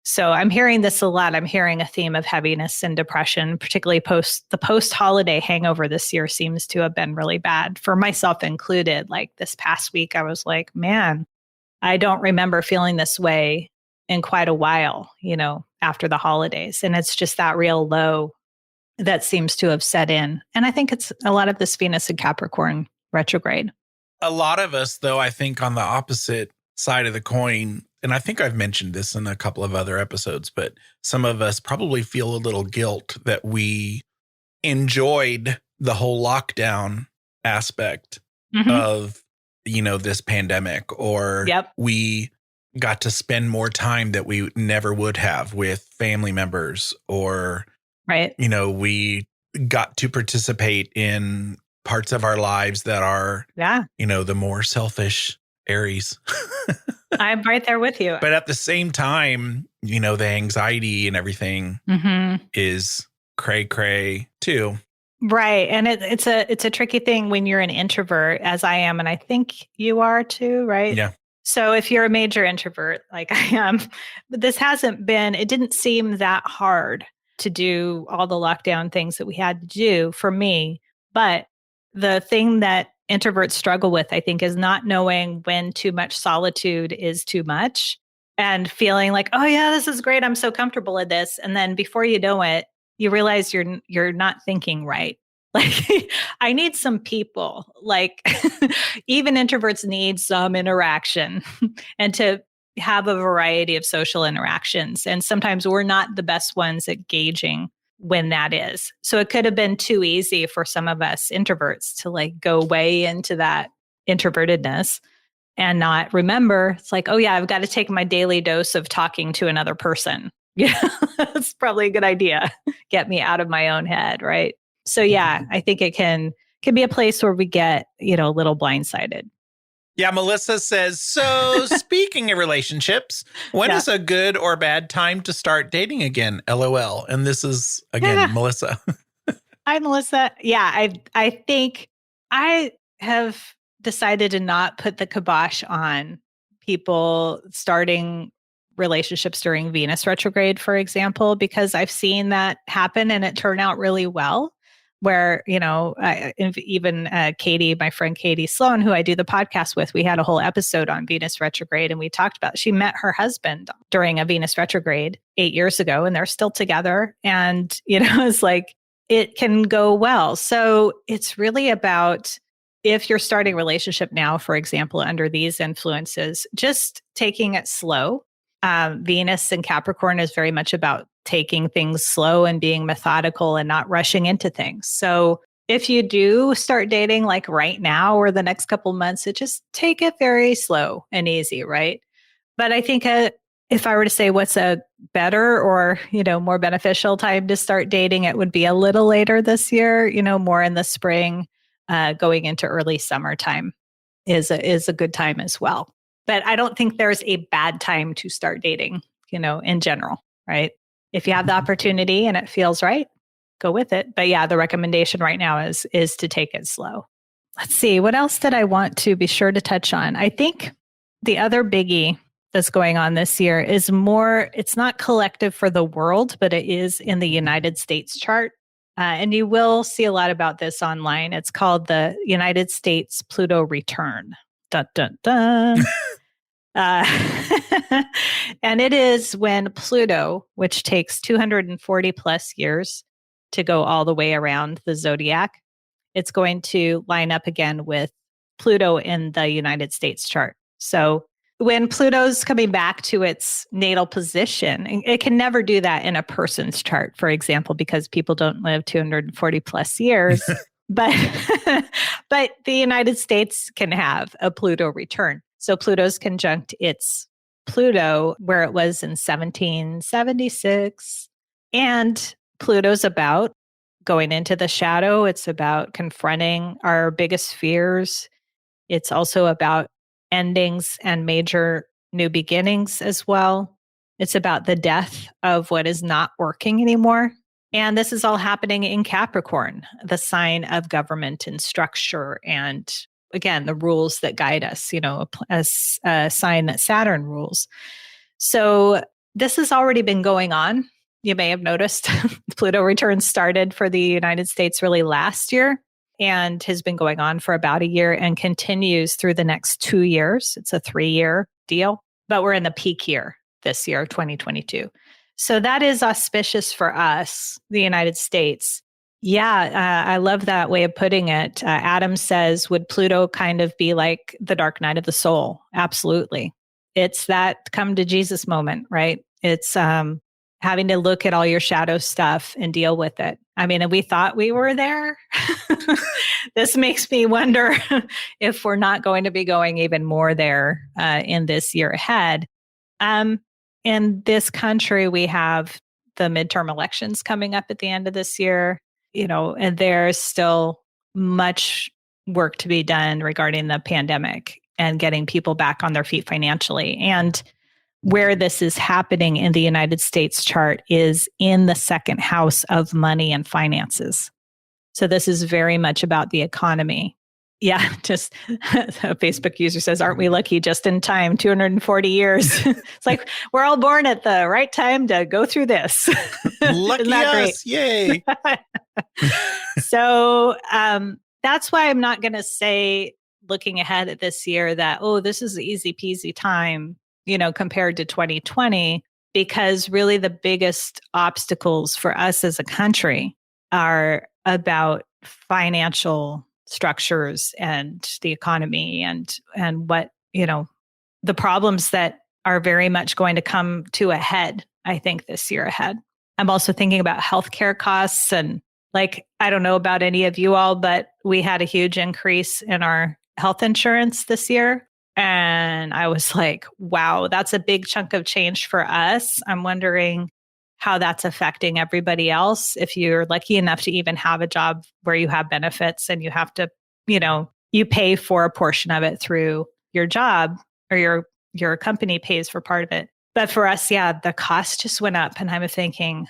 So I'm hearing this a lot. I'm hearing a theme of heaviness and depression, particularly post-holiday hangover this year seems to have been really bad for myself included. Like this past week, I was like, man, I don't remember feeling this way in quite a while, after the holidays. And it's just that real low that seems to have set in. And I think it's a lot of this Venus and Capricorn retrograde. A lot of us, though, I think on the opposite side of the coin, and I think I've mentioned this in a couple of other episodes, but some of us probably feel a little guilt that we enjoyed the whole lockdown aspect of, this pandemic, or we got to spend more time that we never would have with family members, or, we got to participate in parts of our lives that are, the more selfish Aries. I'm right there with you. But at the same time, the anxiety and everything is cray too. Right. And it's a tricky thing when you're an introvert, as I am, and I think you are too, right? Yeah. So if you're a major introvert like I am, it didn't seem that hard to do all the lockdown things that we had to do for me. But the thing that introverts struggle with, I think, is not knowing when too much solitude is too much and feeling like, oh yeah, this is great. I'm so comfortable in this. And then before you know it, you realize you're not thinking right. Like I need some people, like even introverts need some interaction and to have a variety of social interactions. And sometimes we're not the best ones at gauging when that is. So it could have been too easy for some of us introverts to like go way into that introvertedness and not remember. It's like, oh yeah, I've got to take my daily dose of talking to another person. Yeah, that's probably a good idea. Get me out of my own head, right? So yeah, I think it can be a place where we get, a little blindsided. Yeah, Melissa says, so speaking of relationships, when is a good or bad time to start dating again? LOL. And this is, again, Melissa. Hi, Melissa. Yeah, I think I have decided to not put the kibosh on people starting relationships during Venus retrograde, for example, because I've seen that happen and it turned out really well. Where, even Katie, my friend Katie Sloan, who I do the podcast with, we had a whole episode on Venus retrograde and we talked about, she met her husband during a Venus retrograde 8 years ago and they're still together. And, it's like, it can go well. So it's really about, if you're starting a relationship now, for example, under these influences, just taking it slow. Venus and Capricorn is very much about taking things slow and being methodical and not rushing into things. So if you do start dating like right now or the next couple months, just take it very slow and easy, right? But I think if I were to say what's a better or, more beneficial time to start dating, it would be a little later this year, more in the spring, going into early summertime is a good time as well. But I don't think there's a bad time to start dating, in general, right? If you have the opportunity and it feels right, go with it. But yeah, the recommendation right now is to take it slow. Let's see, what else did I want to be sure to touch on? I think the other biggie that's going on this year is it's not collective for the world, but it is in the United States chart. And you will see a lot about this online. It's called the United States Pluto Return. Dun, dun, dun. And it is when Pluto, which takes 240 plus years to go all the way around the zodiac, it's going to line up again with Pluto in the United States chart. So when Pluto's coming back to its natal position, it can never do that in a person's chart, for example, because people don't live 240 plus years. But the United States can have a Pluto return. So Pluto's conjunct its Pluto where it was in 1776. And Pluto's about going into the shadow. It's about confronting our biggest fears. It's also about endings and major new beginnings as well. It's about the death of what is not working anymore. And this is all happening in Capricorn, the sign of government and structure and, again, the rules that guide us, as a sign that Saturn rules. So this has already been going on. You may have noticed Pluto return started for the United States really last year and has been going on for about a year and continues through the next 2 years. It's a 3-year deal, but we're in the peak year this year, 2022. So that is auspicious for us, the United States. Yeah, I love that way of putting it. Adam says, would Pluto kind of be like the dark night of the soul? Absolutely. It's that come to Jesus moment, right? It's having to look at all your shadow stuff and deal with it. I mean, and we thought we were there. This makes me wonder if we're not going to be going even more there in this year ahead. In this country, we have the midterm elections coming up at the end of this year, and there's still much work to be done regarding the pandemic and getting people back on their feet financially. And where this is happening in the United States chart is in the second house of money and finances. So this is very much about the economy. Yeah, just a Facebook user says, aren't we lucky just in time, 240 years? It's like, we're all born at the right time to go through this. Lucky Isn't that us, yay. So that's why I'm not going to say, looking ahead at this year, that, oh, this is an easy peasy time, compared to 2020, because really the biggest obstacles for us as a country are about financial structures and the economy and what, the problems that are very much going to come to a head, I think, this year ahead. I'm also thinking about healthcare costs, and I don't know about any of you all, but we had a huge increase in our health insurance this year. And I was like, wow, that's a big chunk of change for us. I'm wondering how that's affecting everybody else. If you're lucky enough to even have a job where you have benefits and you have to, you pay for a portion of it through your job, or your company pays for part of it. But for us, yeah, the cost just went up. And I'm thinking,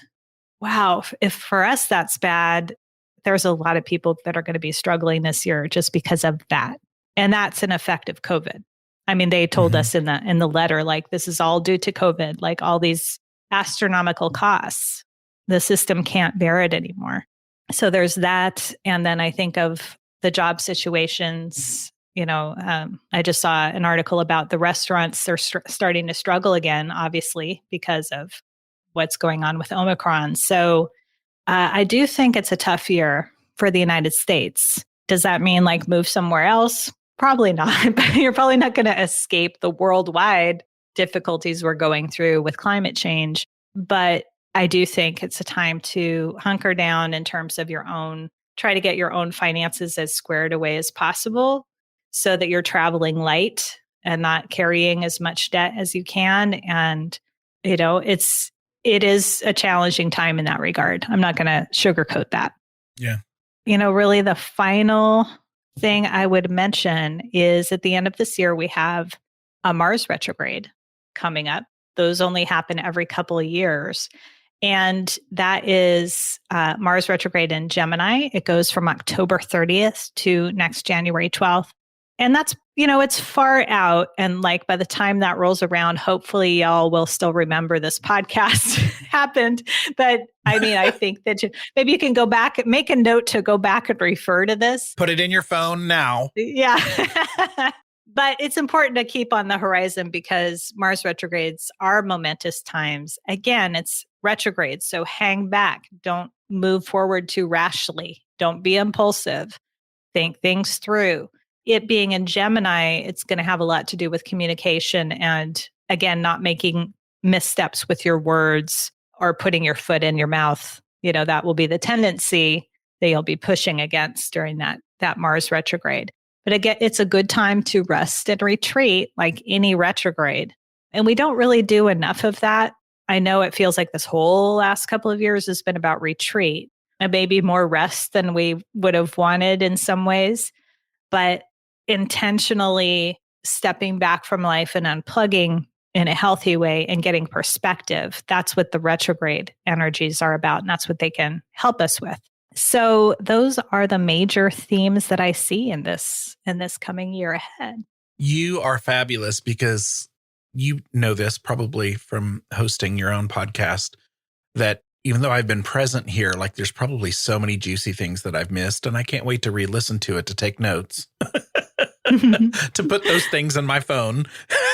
wow, if for us that's bad, there's a lot of people that are going to be struggling this year just because of that. And that's an effect of COVID. I mean, they told us in the letter, this is all due to COVID, all these astronomical costs. The system can't bear it anymore. So there's that. And then I think of the job situations. I just saw an article about the restaurants. They're starting to struggle again, obviously, because of what's going on with Omicron. So I do think it's a tough year for the United States. Does that mean move somewhere else? Probably not. But you're probably not going to escape the worldwide difficulties we're going through with climate change. But I do think it's a time to hunker down in terms of try to get your own finances as squared away as possible so that you're traveling light and not carrying as much debt as you can. And, it is a challenging time in that regard. I'm not going to sugarcoat that. Yeah. Really the final thing I would mention is at the end of this year, we have a Mars retrograde coming up. Those only happen every couple of years. And that is Mars retrograde in Gemini. It goes from October 30th to next January 12th. And that's, it's far out. And by the time that rolls around, hopefully y'all will still remember this podcast happened. But I think that maybe you can go back, make a note to go back and refer to this. Put it in your phone now. Yeah. But it's important to keep on the horizon because Mars retrogrades are momentous times. Again, it's retrograde. So hang back. Don't move forward too rashly. Don't be impulsive. Think things through. It being in Gemini, it's going to have a lot to do with communication and, again, not making missteps with your words or putting your foot in your mouth. That will be the tendency that you'll be pushing against during that Mars retrograde. But again, it's a good time to rest and retreat like any retrograde. And we don't really do enough of that. I know it feels like this whole last couple of years has been about retreat and maybe more rest than we would have wanted in some ways. But intentionally stepping back from life and unplugging in a healthy way and getting perspective, that's what the retrograde energies are about. And that's what they can help us with. So those are the major themes that I see in this coming year ahead. You are fabulous because you know this probably from hosting your own podcast, that even though I've been present here, like there's probably so many juicy things that I've missed, and I can't wait to re-listen to it to take notes, to put those things in my phone,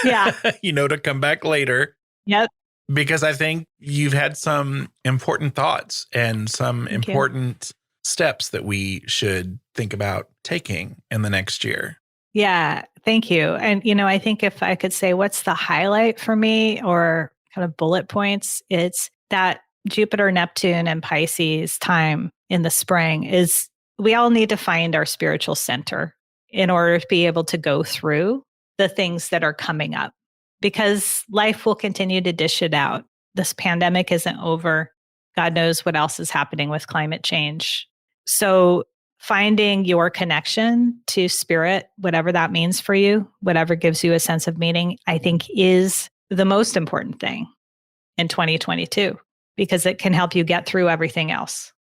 to come back later. Yep. Because I think you've had some important thoughts and some important steps that we should think about taking in the next year. Yeah, thank you. And, I think if I could say what's the highlight for me or kind of bullet points, it's that Jupiter, Neptune, and Pisces time in the spring is we all need to find our spiritual center in order to be able to go through the things that are coming up, because life will continue to dish it out. This pandemic isn't over. God knows what else is happening with climate change. So finding your connection to spirit, whatever that means for you, whatever gives you a sense of meaning, I think is the most important thing in 2022, because it can help you get through everything else.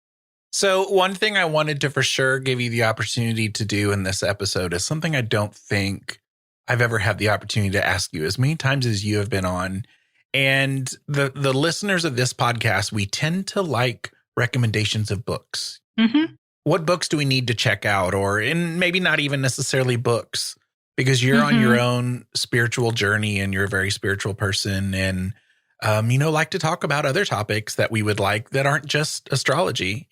So one thing I wanted to for sure give you the opportunity to do in this episode is something I don't think I've ever had the opportunity to ask you as many times as you have been on. And the listeners of this podcast, we tend to like recommendations of books. Mm-hmm. What books do we need to check out? And maybe not even necessarily books, because you're on your own spiritual journey and you're a very spiritual person, and like to talk about other topics that we would like that aren't just astrology,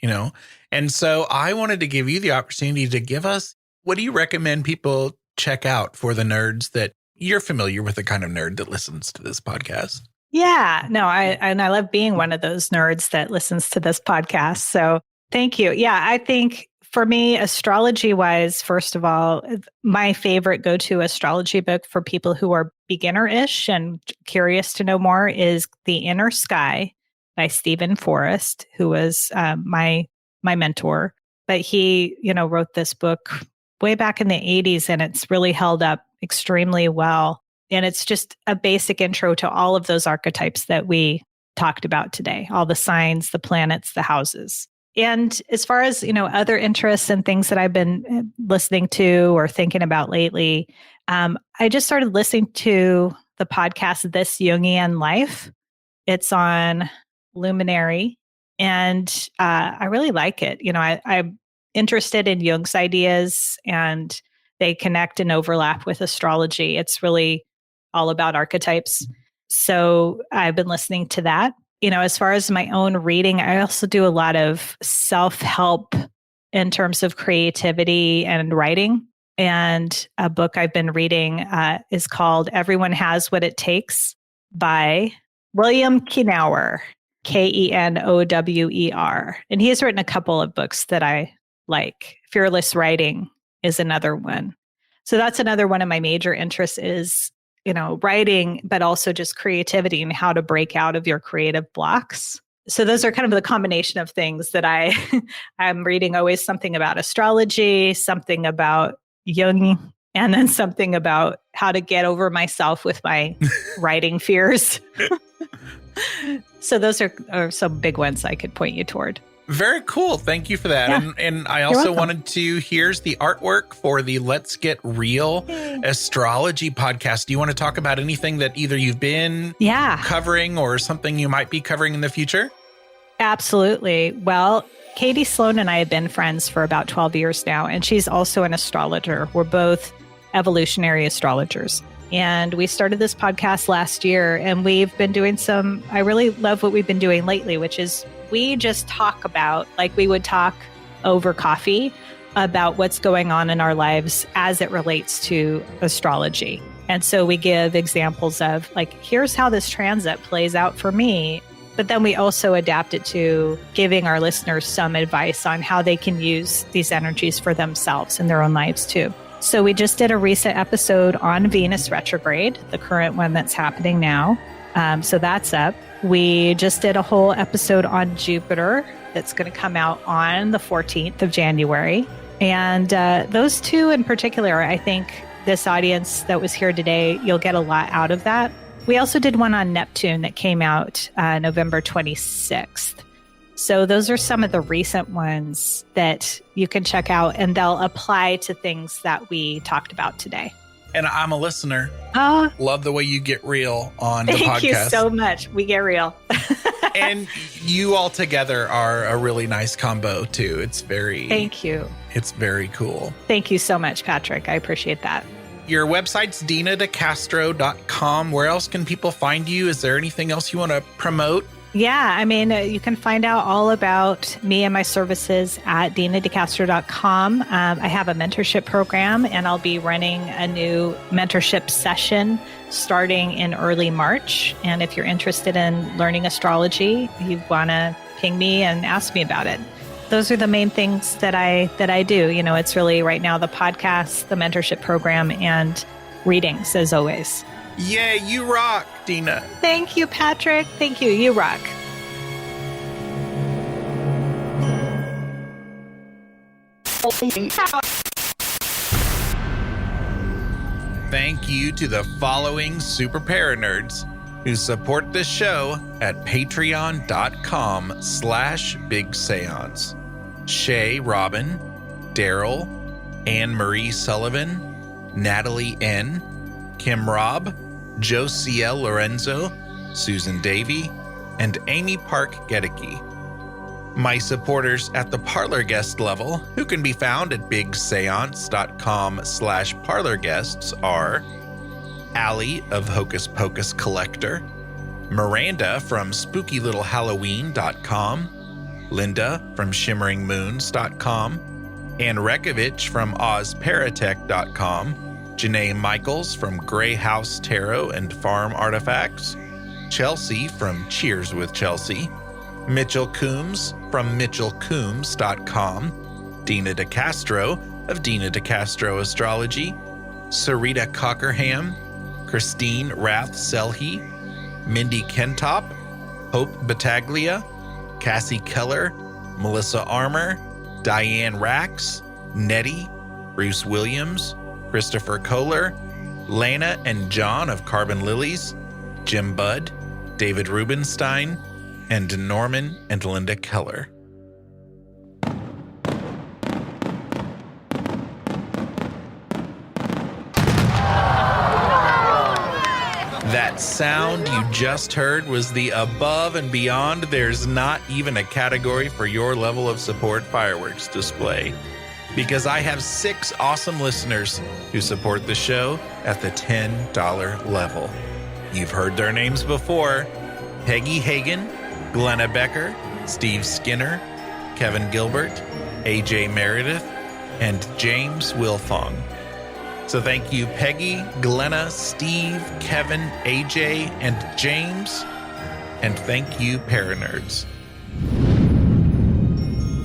And so I wanted to give you the opportunity to give us, what do you recommend people check out for the nerds that you're familiar with, the kind of nerd that listens to this podcast? Yeah, no, I love being one of those nerds that listens to this podcast. So thank you. Yeah, I think for me, astrology-wise, first of all, my favorite go-to astrology book for people who are beginner-ish and curious to know more is The Inner Sky by Stephen Forrest, who was my mentor. But he, wrote this book way back in the 80s, and it's really held up extremely well. And it's just a basic intro to all of those archetypes that we talked about today, all the signs, the planets, the houses. And as far as, other interests and things that I've been listening to or thinking about lately, I just started listening to the podcast, This Jungian Life. It's on Luminary, and I really like it. I'm interested in Jung's ideas, and they connect and overlap with astrology. It's really all about archetypes. So I've been listening to that. As far as my own reading, I also do a lot of self-help in terms of creativity and writing. And a book I've been reading is called Everyone Has What It Takes by William Kenower, Kenower. And he has written a couple of books that I like. Fearless Writing is another one. So that's another one of my major interests is writing, but also just creativity and how to break out of your creative blocks. So those are kind of the combination of things that I'm reading, always something about astrology, something about Jung, and then something about how to get over myself with my writing fears. So those are some big ones I could point you toward. Very cool. Thank you for that. Yeah. And I also wanted to, here's the artwork for the Let's Get Real Astrology podcast. Do you want to talk about anything that either you've been covering or something you might be covering in the future? Absolutely. Well, Katie Sloan and I have been friends for about 12 years now, and she's also an astrologer. We're both evolutionary astrologers. And we started this podcast last year, and we've been doing I really love what we've been doing lately, which is we just talk about, like we would talk over coffee, about what's going on in our lives as it relates to astrology. And so we give examples of, like, here's how this transit plays out for me. But then we also adapt it to giving our listeners some advice on how they can use these energies for themselves in their own lives too. So we just did a recent episode on Venus Retrograde, the current one that's happening now. So that's up. We just did a whole episode on Jupiter that's going to come out on the 14th of January. And those two in particular, I think this audience that was here today, you'll get a lot out of that. We also did one on Neptune that came out November 26th. So those are some of the recent ones that you can check out, and they'll apply to things that we talked about today. And I'm a listener. Oh, Love the way you get real on the podcast. thank you so much. We get real. And you all together are a really nice combo too. Thank you. It's very cool. Thank you so much, Patrick. I appreciate that. Your website's DenaDeCastro.com. Where else can people find you? Is there anything else you want to promote? Yeah, I mean, you can find out all about me and my services at DenaDeCastro.com. I have a mentorship program, and I'll be running a new mentorship session starting in early March. And if you're interested in learning astrology, you want to ping me and ask me about it. Those are the main things that I do. You know, it's really right now the podcast, the mentorship program, and readings as always. Yeah, you rock, Dena. Thank you, Patrick. Thank you. You rock. Thank you to the following super paranerds who support this show at patreon.com/Big Seance. Shay Robin, Daryl, Anne Marie Sullivan, Natalie N., Kim Robb, Josie L. Lorenzo, Susan Davey, and Amy Park Gedicke. My supporters at the Parlor guest level, who can be found at bigseance.com/Parlor guests, are Allie of Hocus Pocus Collector, Miranda from SpookyLittleHalloween.com, Linda from ShimmeringMoons.com, Ann Rekovich from OzParatech.com, Janae Michaels from Grey House Tarot and Farm Artifacts, Chelsea from Cheers with Chelsea, Mitchell Coombs from MitchellCoombs.com, Dena DeCastro of Dena DeCastro Astrology, Sarita Cockerham, Christine Rath-Selhe, Mindy Kentop, Hope Battaglia, Cassie Keller, Melissa Armour, Diane Rax, Nettie, Bruce Williams, Christopher Kohler, Lana and John of Carbon Lilies, Jim Budd, David Rubenstein, and Norman and Linda Keller. That sound you just heard was the above and beyond. There's not even a category for your level of support fireworks display, because I have 6 awesome listeners who support the show at the $10 level. You've heard their names before: Peggy Hagan, Glenna Becker, Steve Skinner, Kevin Gilbert, AJ Meredith, and James Wilfong. So thank you, Peggy, Glenna, Steve, Kevin, AJ, and James. And thank you, Paranerds.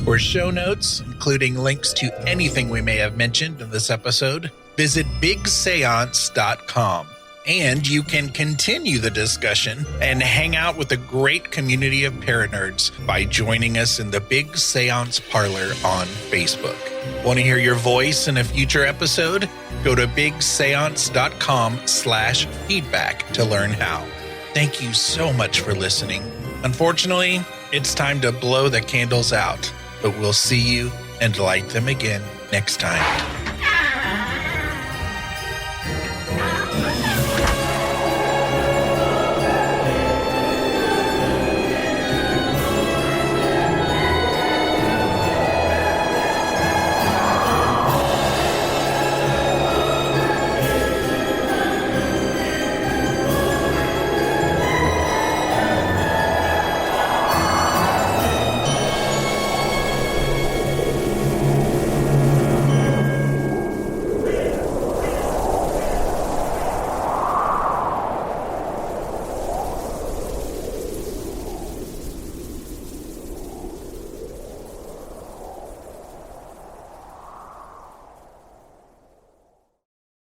For show notes, including links to anything we may have mentioned in this episode, visit bigseance.com. And you can continue the discussion and hang out with a great community of Paranerds by joining us in the Big Seance Parlor on Facebook. Want to hear your voice in a future episode? Go to bigseance.com/feedback to learn how. Thank you so much for listening. Unfortunately, it's time to blow the candles out, but we'll see you and light them again next time.